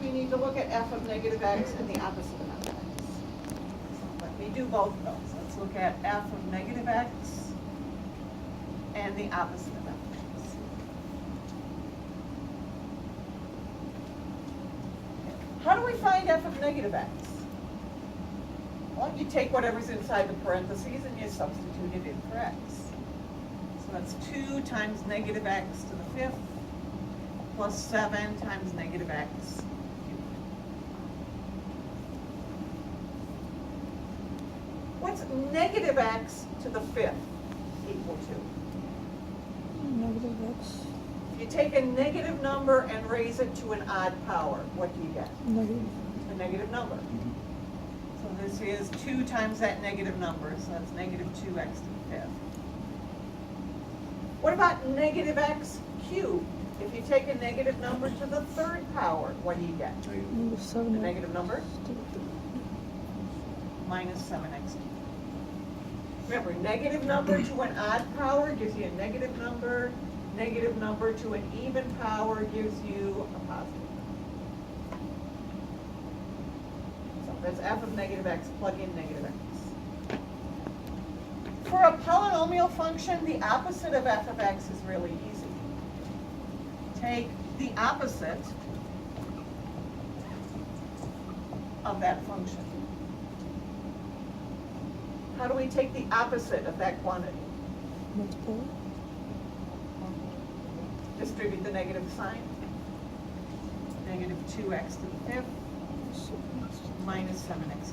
you need to look at f of negative x and the opposite of f of x. So let me do both of those. Let's look at f of negative x and the opposite of f of x. How do we find f of negative x? Well, you take whatever's inside the parentheses and you substitute it in for x. So that's 2 times negative x to the 5th plus 7 times negative x cubed. What's negative x to the 5th equal to? Negative x. If you take a negative number and raise it to an odd power, what do you get? Negative. A negative number. So this is 2 times that negative number, so that's negative 2x to the 5th. What about negative x cubed? If you take a negative number to the 3rd power, what do you get? Negative 7. The negative number? Minus 7x cubed. Remember, negative number to an odd power gives you a negative number to an even power gives you a positive number. So that's f of negative x, plug in negative x. For a polynomial function, the opposite of f of x is really easy. Take the opposite of that function. How do we take the opposite of that quantity? Multiply. Distribute the negative sign. Negative 2x to the 5th minus 7x.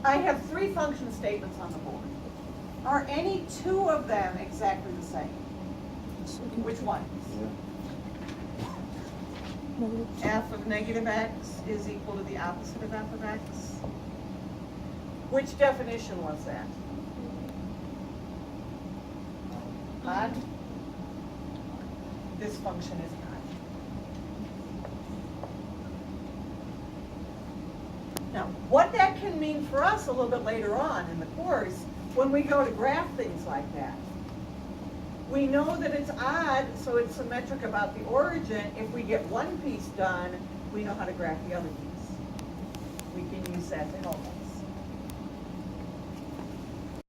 I have 3 function statements on the board. Are any 2 of them exactly the same? Which ones? Negative. F of negative x is equal to the opposite of f of x. Which definition was that? Odd? This function is odd. Now, what that can mean for us a little bit later on in the course, when we go to graph things like that. We know that it's odd, so it's symmetric about the origin. If we get one piece done, we know how to graph the other piece. We can use that to help us.